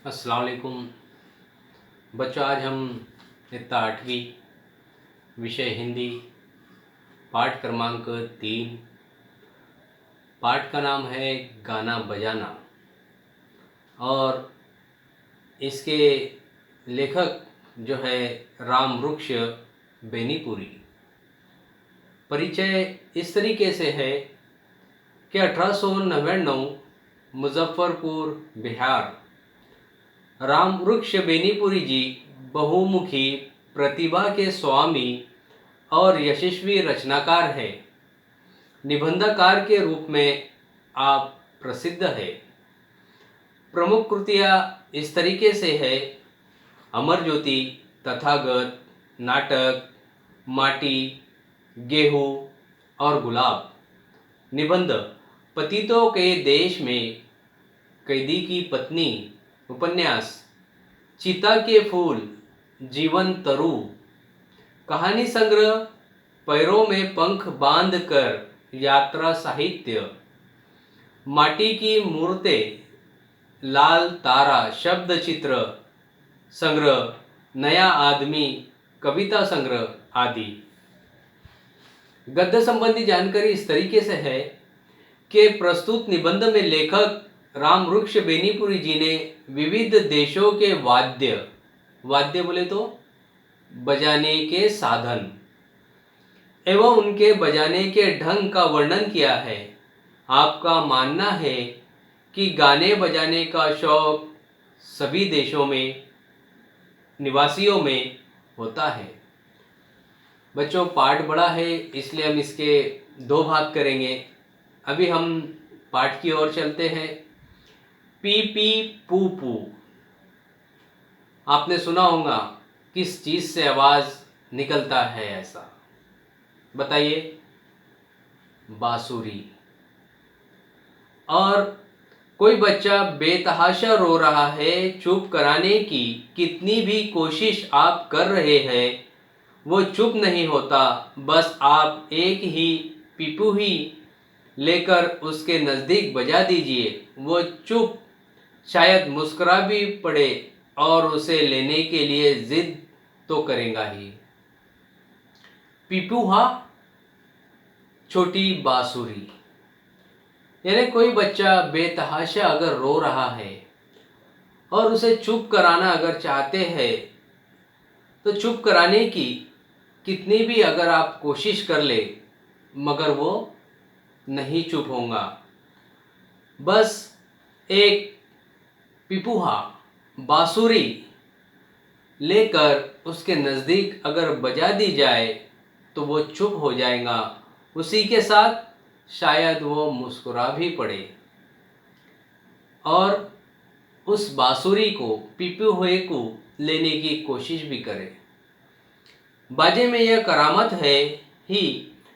अस्सलाम वालेकुम बच्चों। आज हम इत्ता 8वीं विषय हिंदी पाठ क्रमांक 3। पाठ का नाम है गाना बजाना और इसके लेखक जो है रामवृक्ष बेनीपुरी। परिचय इस तरीके से है कि 1899 मुजफ्फरपुर बिहार। रामवृक्ष बेनीपुरी जी बहुमुखी प्रतिभा के स्वामी और यशस्वी रचनाकार हैं। निबंधकार के रूप में आप प्रसिद्ध है। प्रमुख कृतियाँ इस तरीके से है: अमर ज्योति, तथागत, नाटक, माटी, गेहूँ और गुलाब। निबंध: पतितों के देश में, कैदी की पत्नी। उपन्यास: चीता के फूल, जीवन तरु। कहानी संग्रह: पैरों में पंख बांध कर यात्रा साहित्य। माटी की मूर्तें, लाल तारा शब्द चित्र संग्रह, नया आदमी कविता संग्रह आदि। गद्य संबंधी जानकारी इस तरीके से है कि प्रस्तुत निबंध में लेखक रामवृक्ष बेनीपुरी जी ने विविध देशों के वाद्य बोले तो बजाने के साधन एवं उनके बजाने के ढंग का वर्णन किया है। आपका मानना है कि गाने बजाने का शौक सभी देशों में निवासियों में होता है। बच्चों, पाठ बड़ा है इसलिए हम इसके 2 भाग करेंगे। अभी हम पाठ की ओर चलते हैं। पी पी पू पू। आपने सुना होगा किस चीज़ से आवाज़ निकलता है ऐसा, बताइए? बांसुरी। और कोई बच्चा बेतहाशा रो रहा है, चुप कराने की कितनी भी कोशिश आप कर रहे हैं, वो चुप नहीं होता। बस आप एक ही पीपू ही लेकर उसके नज़दीक बजा दीजिए, वो चुप शायद मुस्कुरा भी पड़े और उसे लेने के लिए जिद तो करेगा ही। पीपूहा, छोटी बांसुरी। यानी कोई बच्चा बेतहाशा अगर रो रहा है और उसे चुप कराना अगर चाहते हैं तो चुप कराने की कितनी भी अगर आप कोशिश कर ले मगर वो नहीं चुप होगा। बस एक पिपूहा बांसुरी लेकर उसके नज़दीक अगर बजा दी जाए तो वो चुप हो जाएगा। उसी के साथ शायद वो मुस्कुरा भी पड़े और उस बांसुरी को, पीपू हुए को लेने की कोशिश भी करे। बाजे में यह करामत है ही।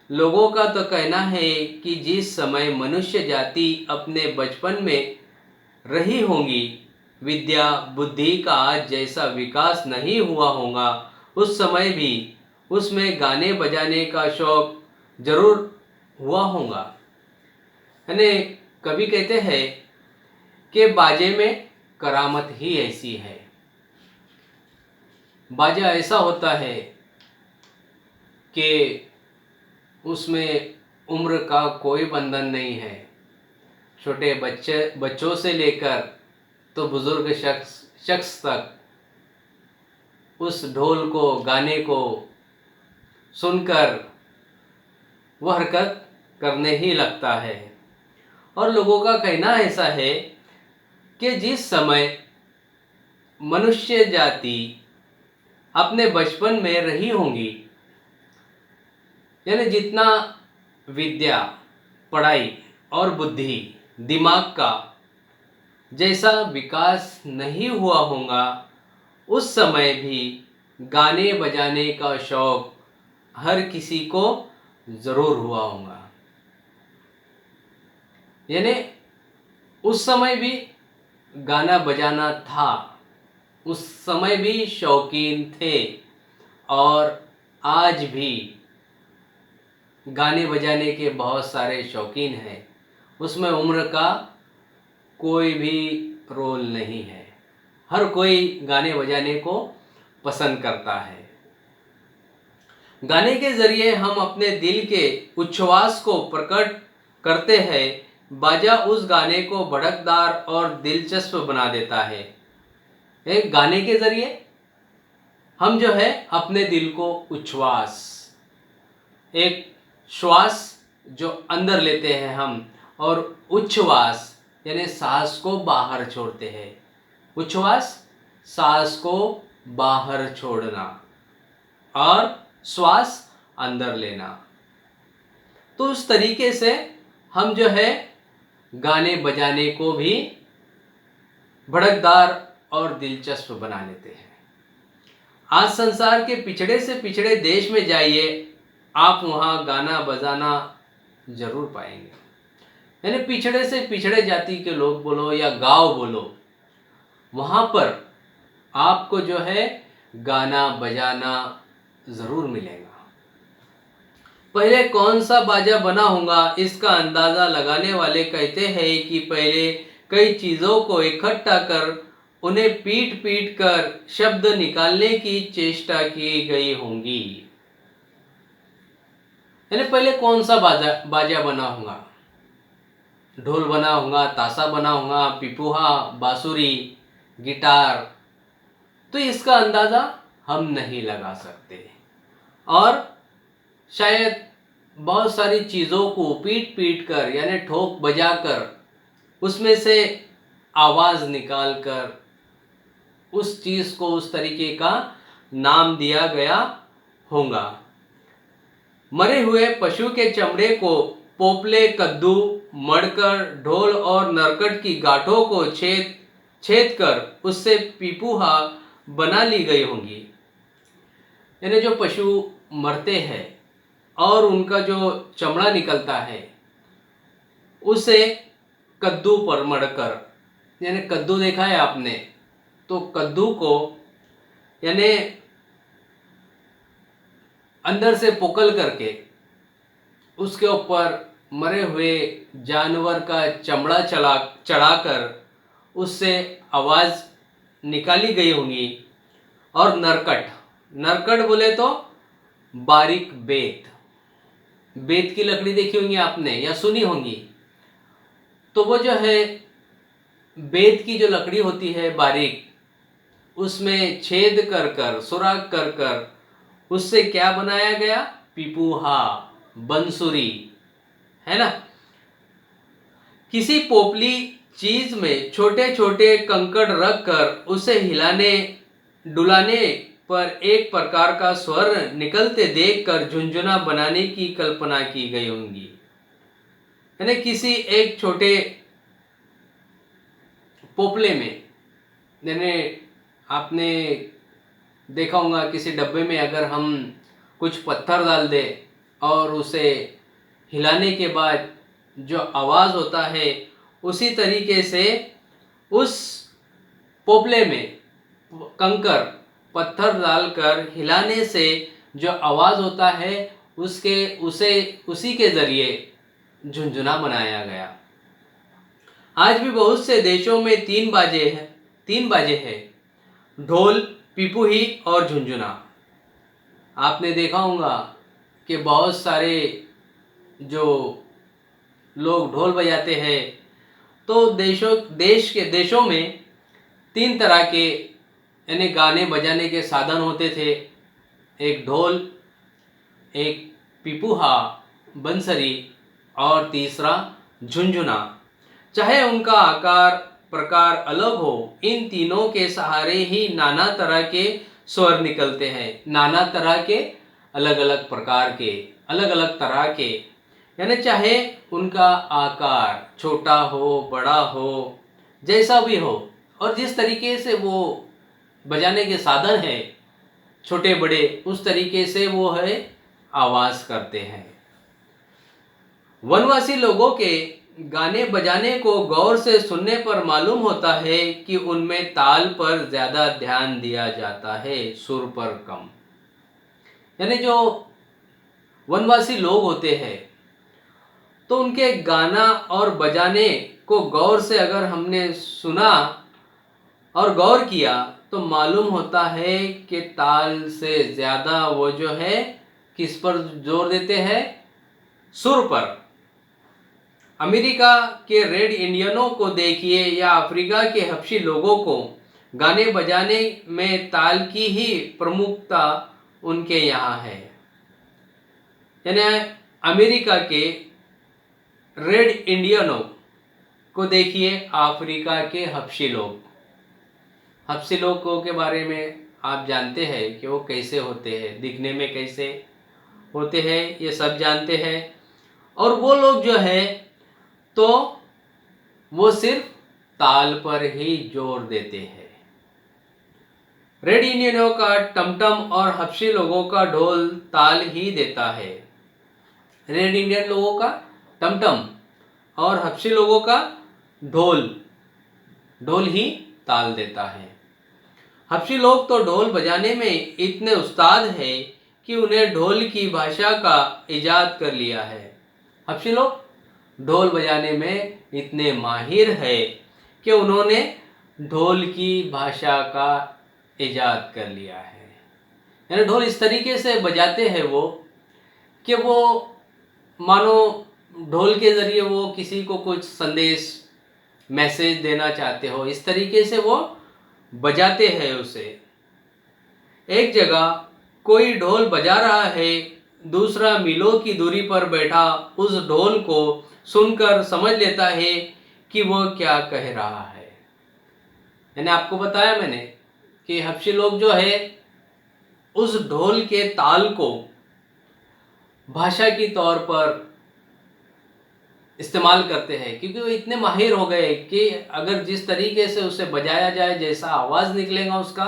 लोगों का तो कहना है कि जिस समय मनुष्य जाति अपने बचपन में रही होगी, विद्या बुद्धि का आज जैसा विकास नहीं हुआ होगा, उस समय भी उसमें गाने बजाने का शौक जरूर हुआ होगा। यानी कवि कहते हैं कि बाजे में करामत ही ऐसी है। बाजा ऐसा होता है कि उसमें उम्र का कोई बंधन नहीं है। छोटे बच्चों से लेकर तो बुजुर्ग शख्स तक उस ढोल को, गाने को सुनकर वह हरकत करने ही लगता है। और लोगों का कहना ऐसा है कि जिस समय मनुष्य जाति अपने बचपन में रही होंगी, यानी जितना विद्या, पढ़ाई और बुद्धि, दिमाग का जैसा विकास नहीं हुआ होगा, उस समय भी गाने बजाने का शौक हर किसी को ज़रूर हुआ होगा। यानी उस समय भी गाना बजाना था, उस समय भी शौकीन थे और आज भी गाने बजाने के बहुत सारे शौकीन हैं। उसमें उम्र का कोई भी रोल नहीं है। हर कोई गाने बजाने को पसंद करता है। गाने के जरिए हम अपने दिल के उच्छ्वास को प्रकट करते हैं। बाजा उस गाने को भड़कदार और दिलचस्प बना देता है। एक गाने के जरिए हम जो है अपने दिल को उच्छ्वास, एक श्वास जो अंदर लेते हैं हम, और उच्छ्वास यानी सांस को बाहर छोड़ते हैं। उच्छ्वास सांस को बाहर छोड़ना और श्वास अंदर लेना। तो उस तरीके से हम जो है गाने बजाने को भी भड़कदार और दिलचस्प बना लेते हैं। आज संसार के पिछड़े से पिछड़े देश में जाइए, आप वहाँ गाना बजाना जरूर पाएंगे। यानी पिछड़े से पिछड़े जाति के लोग बोलो या गांव बोलो, वहाँ पर आपको जो है गाना बजाना ज़रूर मिलेगा। पहले कौन सा बाजा बना होगा, इसका अंदाज़ा लगाने वाले कहते हैं कि पहले कई चीज़ों को इकट्ठा कर उन्हें पीट पीट कर शब्द निकालने की चेष्टा की गई होंगी। यानी पहले कौन सा बाजा बना होगा, ढोल बना होगा, ताशा बना होगा, पिपुहा, बांसुरी, गिटार, तो इसका अंदाज़ा हम नहीं लगा सकते। और शायद बहुत सारी चीज़ों को पीट पीट कर यानी ठोक बजा कर उसमें से आवाज़ निकाल कर उस चीज़ को उस तरीके का नाम दिया गया होगा। मरे हुए पशु के चमड़े को पोपले, कद्दू, मड़कर, ढोल और नरकट की गांठों को छेद कर उससे पिपुहा बना ली गई होंगी। यानी जो पशु मरते हैं और उनका जो चमड़ा निकलता है उसे कद्दू पर मड़कर, यानी कद्दू देखा है आपने, तो कद्दू को यानी अंदर से पोकल करके उसके ऊपर मरे हुए जानवर का चमड़ा चढ़ाकर उससे आवाज़ निकाली गई होंगी। और नरकट बोले तो बारीक बेत की लकड़ी देखी होंगी आपने या सुनी होंगी। तो वो जो है बेत की जो लकड़ी होती है बारीक, उसमें छेद कर सुराख कर उससे क्या बनाया गया, पिपुहा, बंसुरी, है ना। किसी पोपली चीज में छोटे छोटे कंकड़ रख कर उसे हिलाने डुलाने पर एक प्रकार का स्वर निकलते देखकर झुनझुना बनाने की कल्पना की गई होंगी। यानी किसी एक छोटे पोपले में, यानी आपने देखा होगा किसी डब्बे में अगर हम कुछ पत्थर डाल दें और उसे हिलाने के बाद जो आवाज़ होता है, उसी तरीके से उस पोपले में कंकर पत्थर डालकर हिलाने से जो आवाज़ होता है उसी के ज़रिए झुनझुना बनाया गया। आज भी बहुत से देशों में तीन बाजे हैं, ढोल, पिपुही और झुनझुना। आपने देखा होगा कि बहुत सारे जो लोग ढोल बजाते हैं, तो देशों में तीन तरह के यानी गाने बजाने के साधन होते थे। एक ढोल, एक पिपुहा, बंसरी और तीसरा झुनझुना। चाहे उनका आकार प्रकार अलग हो, इन तीनों के सहारे ही नाना तरह के स्वर निकलते हैं। नाना तरह के, अलग अलग प्रकार के, अलग अलग तरह के, यानी चाहे उनका आकार छोटा हो, बड़ा हो, जैसा भी हो, और जिस तरीके से वो बजाने के साधन है छोटे बड़े, उस तरीके से वो है आवाज़ करते हैं। वनवासी लोगों के गाने बजाने को गौर से सुनने पर मालूम होता है कि उनमें ताल पर ज़्यादा ध्यान दिया जाता है, सुर पर कम। यानी जो वनवासी लोग होते हैं तो उनके गाना और बजाने को गौर से अगर हमने सुना और गौर किया तो मालूम होता है कि ताल से ज़्यादा वो जो है किस पर जोर देते हैं, सुर पर। अमेरिका के रेड इंडियनों को देखिए या अफ्रीका के हबशी लोगों को, गाने बजाने में ताल की ही प्रमुखता उनके यहाँ है। यानी अमेरिका के रेड इंडियनों को देखिए, अफ्रीका के हबशी लोग। हबशी लोगों के बारे में आप जानते हैं कि वो कैसे होते हैं, दिखने में कैसे होते हैं, ये सब जानते हैं। और वो लोग जो है तो वो सिर्फ ताल पर ही जोर देते हैं। रेड इंडियनों का टमटम और हबशी लोगों का ढोल ताल ही देता है। रेड इंडियन लोगों का टमटम और हबशी लोगों का ढोल ही ताल देता है। हबशी लोग तो ढोल बजाने में इतने उस्ताद हैं कि उन्हें ढोल की भाषा का इजाद कर लिया है। हबशी लोग ढोल बजाने में इतने माहिर है कि उन्होंने ढोल की भाषा का इजाद कर लिया है। यानी ढोल इस तरीके से बजाते हैं वो कि वो मानो ढोल के ज़रिए वो किसी को कुछ संदेश, मैसेज देना चाहते हो, इस तरीके से वो बजाते हैं उसे। एक जगह कोई ढोल बजा रहा है, दूसरा मीलों की दूरी पर बैठा उस ढोल को सुनकर समझ लेता है कि वो क्या कह रहा है। मैंने आपको बताया मैंने कि हबशी लोग जो है उस ढोल के ताल को भाषा की तौर पर इस्तेमाल करते हैं, क्योंकि वो इतने माहिर हो गए कि अगर जिस तरीके से उसे बजाया जाए, जैसा आवाज़ निकलेगा उसका,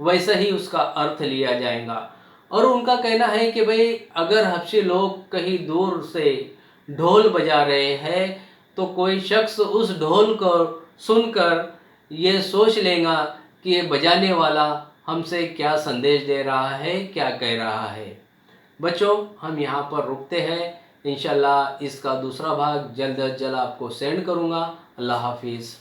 वैसा ही उसका अर्थ लिया जाएगा। और उनका कहना है कि भाई अगर हबशी लोग कहीं दूर से ढोल बजा रहे हैं तो कोई शख्स उस ढोल को सुनकर ये सोच लेगा कि ये बजाने वाला हमसे क्या संदेश दे रहा है, क्या कह रहा है। बच्चों, हम यहाँ पर रुकते हैं। इंशाल्लाह इसका दूसरा भाग जल्द अज जल्द आपको सेंड करूँगा। अल्लाह हाफिज़।